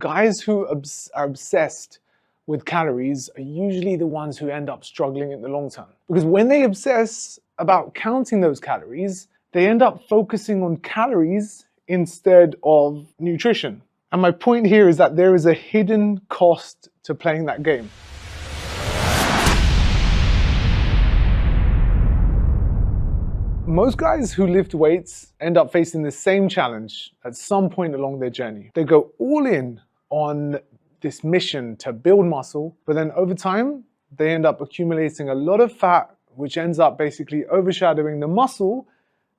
Guys who are obsessed with calories are usually the ones who end up struggling in the long term. Because when they obsess about counting those calories, they end up focusing on calories instead of nutrition. And my point here is that there is a hidden cost to playing that game. Most guys who lift weights end up facing the same challenge at some point along their journey. They go all in on this mission to build muscle, but then over time, they end up accumulating a lot of fat, which ends up basically overshadowing the muscle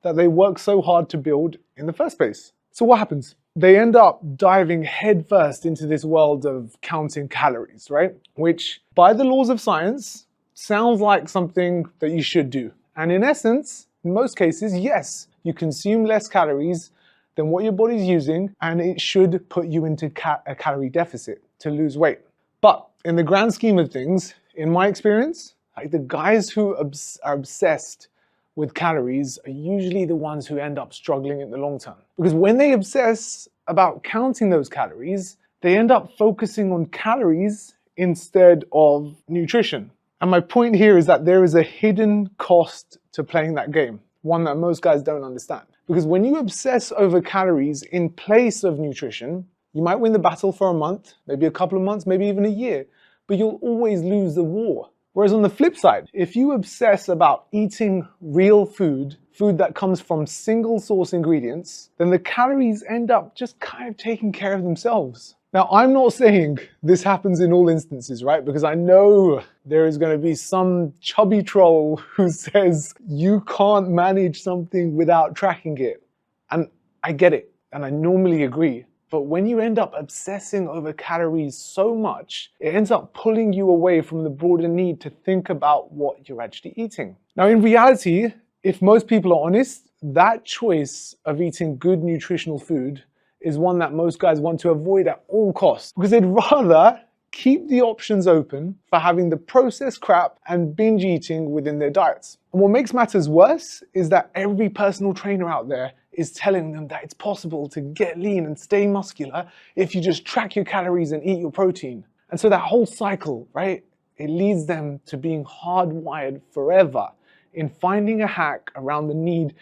that they work so hard to build in the first place. So what happens? They end up diving headfirst into this world of counting calories, right? Which, by the laws of science, sounds like something that you should do. And in essence, in most cases, yes, you consume less calories than what your body's using, and it should put you into a calorie deficit to lose weight. But in the grand scheme of things, in my experience, like the guys who are obsessed with calories are usually the ones who end up struggling in the long term. Because when they obsess about counting those calories, they end up focusing on calories instead of nutrition. And my point here is that there is a hidden cost to playing that game, one that most guys don't understand. Because when you obsess over calories in place of nutrition, you might win the battle for a month, maybe a couple of months, maybe even a year, but you'll always lose the war. Whereas on the flip side, if you obsess about eating real food, food that comes from single source ingredients, then the calories end up just kind of taking care of themselves. Now, I'm not saying this happens in all instances, right? Because I know there is going to be some chubby troll who says you can't manage something without tracking it. And I get it, and I normally agree. But when you end up obsessing over calories so much, it ends up pulling you away from the broader need to think about what you're actually eating. Now, in reality, if most people are honest, that choice of eating good nutritional food is one that most guys want to avoid at all costs, because they'd rather keep the options open for having the processed crap and binge eating within their diets. And what makes matters worse is that every personal trainer out there is telling them that it's possible to get lean and stay muscular if you just track your calories and eat your protein. And so that whole cycle, right, it leads them to being hardwired forever in finding a hack around the need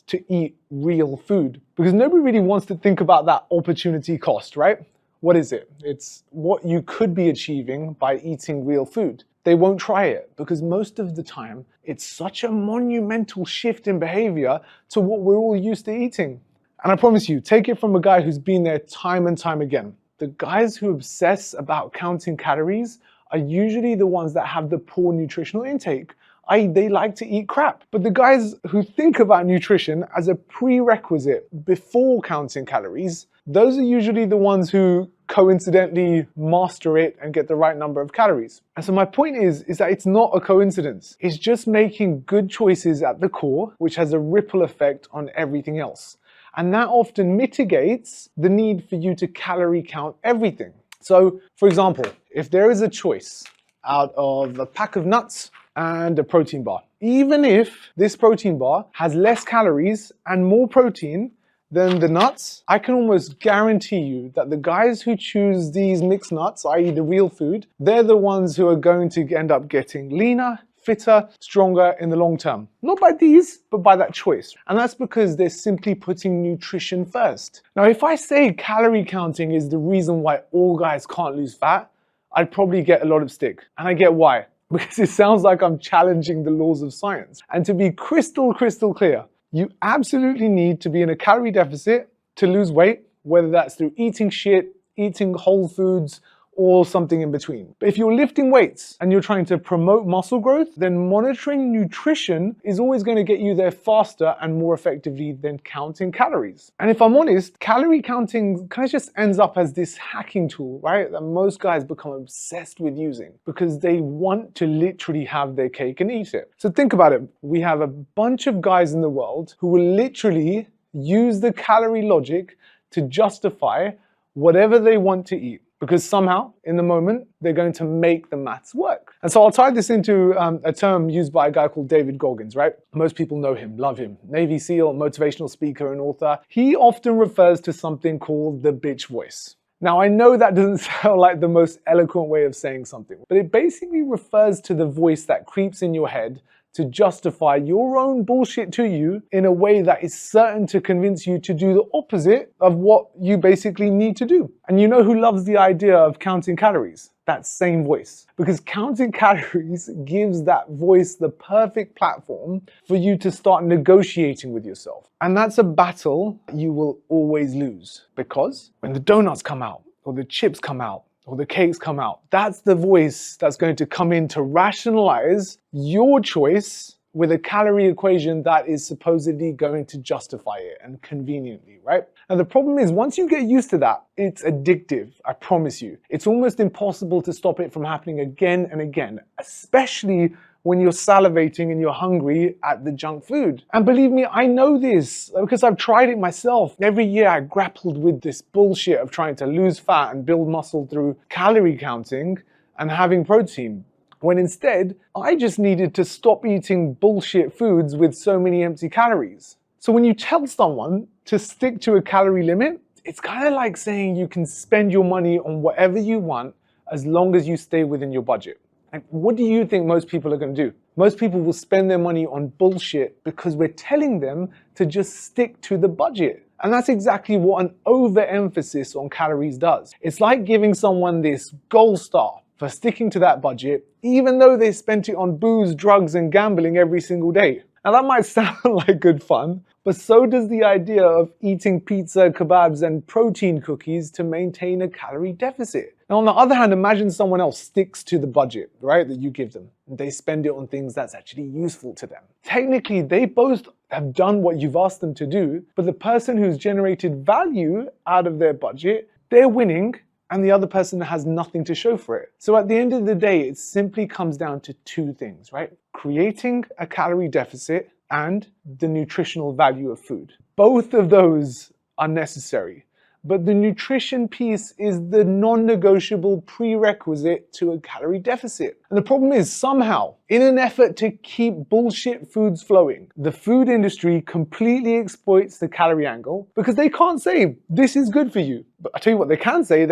to eat real food. Because nobody really wants to think about that opportunity cost, right? What is it? It's what you could be achieving by eating real food. They won't try it because most of the time, it's such a monumental shift in behavior to what we're all used to eating. And I promise you, take it from a guy who's been there time and time again. The guys who obsess about counting calories are usually the ones that have the poor nutritional intake. They like to eat crap. But the guys who think about nutrition as a prerequisite before counting calories, those are usually the ones who coincidentally master it and get the right number of calories. And so my point is that it's not a coincidence. It's just making good choices at the core, which has a ripple effect on everything else. And that often mitigates the need for you to calorie count everything. So, for example, if there is a choice out of a pack of nuts and a protein bar, even if this protein bar has less calories and more protein than the nuts, I can almost guarantee you that the guys who choose these mixed nuts, i.e. the real food, they're the ones who are going to end up getting leaner, fitter, stronger in the long term. Not by these, but by that choice. And that's because they're simply putting nutrition first. Now, if I say calorie counting is the reason why all guys can't lose fat, I'd probably get a lot of stick. And I get why. Because it sounds like I'm challenging the laws of science. And to be crystal clear, you absolutely need to be in a calorie deficit to lose weight, whether that's through eating shit, eating whole foods, or something in between. But if you're lifting weights and you're trying to promote muscle growth, then monitoring nutrition is always going to get you there faster and more effectively than counting calories. And if I'm honest, calorie counting kind of just ends up as this hacking tool, right? That most guys become obsessed with using because they want to literally have their cake and eat it. So think about it. We have a bunch of guys in the world who will literally use the calorie logic to justify whatever they want to eat. Because somehow, in the moment, they're going to make the maths work. And so I'll tie this into a term used by a guy called David Goggins, right? Most people know him, love him. Navy SEAL, motivational speaker and author. He often refers to something called the bitch voice. Now, I know that doesn't sound like the most eloquent way of saying something, but it basically refers to the voice that creeps in your head to justify your own bullshit to you in a way that is certain to convince you to do the opposite of what you basically need to do. And you know who loves the idea of counting calories? That same voice. Because counting calories gives that voice the perfect platform for you to start negotiating with yourself. And that's a battle you will always lose. Because when the donuts come out, or the chips come out, or the cakes come out, that's the voice that's going to come in to rationalize your choice with a calorie equation that is supposedly going to justify it and conveniently, right? Now the problem is once you get used to that, it's addictive, I promise you. It's almost impossible to stop it from happening again and again, especially when you're salivating and you're hungry at the junk food. And believe me, I know this because I've tried it myself. Every year I grappled with this bullshit of trying to lose fat and build muscle through calorie counting and having protein, when instead I just needed to stop eating bullshit foods with so many empty calories. So when you tell someone to stick to a calorie limit, it's kind of like saying you can spend your money on whatever you want as long as you stay within your budget. Like, what do you think most people are going to do? Most people will spend their money on bullshit because we're telling them to just stick to the budget. And that's exactly what an overemphasis on calories does. It's like giving someone this gold star for sticking to that budget, even though they spent it on booze, drugs, and gambling every single day. Now that might sound like good fun, but so does the idea of eating pizza, kebabs, and protein cookies to maintain a calorie deficit. Now on the other hand, imagine someone else sticks to the budget, right, that you give them. And they spend it on things that's actually useful to them. Technically, they both have done what you've asked them to do, but the person who's generated value out of their budget, they're winning, and the other person has nothing to show for it. So at the end of the day, it simply comes down to two things, right? Creating a calorie deficit and the nutritional value of food. Both of those are necessary, but the nutrition piece is the non-negotiable prerequisite to a calorie deficit. And the problem is somehow, in an effort to keep bullshit foods flowing, the food industry completely exploits the calorie angle because they can't say, this is good for you. But I tell you what they can say,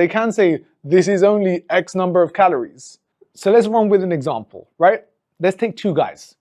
this is only X number of calories. So let's run with an example, right? Let's take two guys.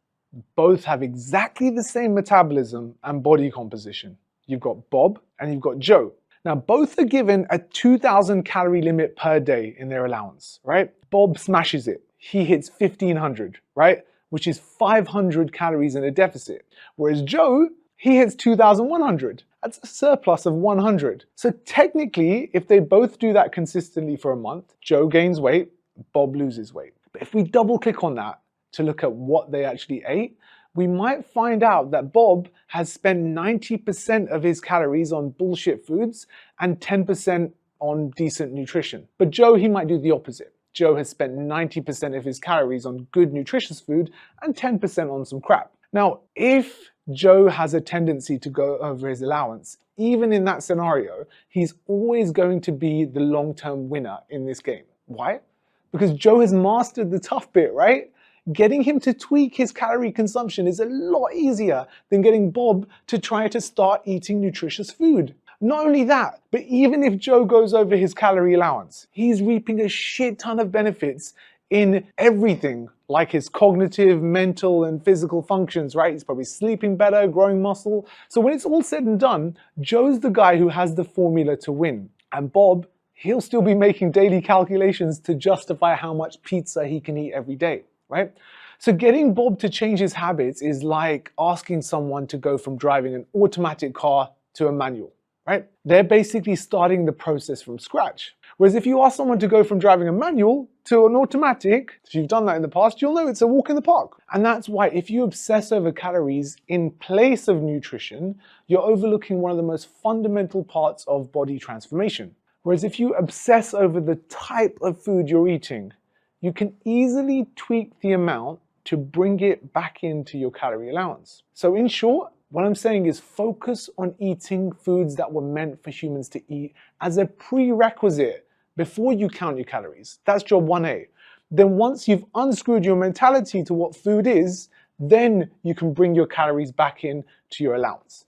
Both have exactly the same metabolism and body composition. You've got Bob and you've got Joe. Now, both are given a 2,000 calorie limit per day in their allowance, right? Bob smashes it. He hits 1,500, right? Which is 500 calories in a deficit. Whereas Joe, he hits 2,100. That's a surplus of 100. So technically, if they both do that consistently for a month, Joe gains weight, Bob loses weight. But if we double click on that to look at what they actually ate, we might find out that Bob has spent 90% of his calories on bullshit foods and 10% on decent nutrition. But Joe, he might do the opposite. Joe has spent 90% of his calories on good nutritious food and 10% on some crap. Now, if Joe has a tendency to go over his allowance, even in that scenario, he's always going to be the long-term winner in this game. Why? Because Joe has mastered the tough bit, right? Getting him to tweak his calorie consumption is a lot easier than getting Bob to try to start eating nutritious food. Not only that, but even if Joe goes over his calorie allowance, he's reaping a shit ton of benefits in everything, like his cognitive, mental, and physical functions, right? He's probably sleeping better, growing muscle. So when it's all said and done, Joe's the guy who has the formula to win. And Bob, he'll still be making daily calculations to justify how much pizza he can eat every day. Right? So getting Bob to change his habits is like asking someone to go from driving an automatic car to a manual, right? They're basically starting the process from scratch. Whereas if you ask someone to go from driving a manual to an automatic, if you've done that in the past, you'll know it's a walk in the park. And that's why if you obsess over calories in place of nutrition, you're overlooking one of the most fundamental parts of body transformation. Whereas if you obsess over the type of food you're eating, you can easily tweak the amount to bring it back into your calorie allowance. So in short, what I'm saying is focus on eating foods that were meant for humans to eat as a prerequisite before you count your calories. That's job 1A. Then once you've unscrewed your mentality to what food is, then you can bring your calories back in to your allowance.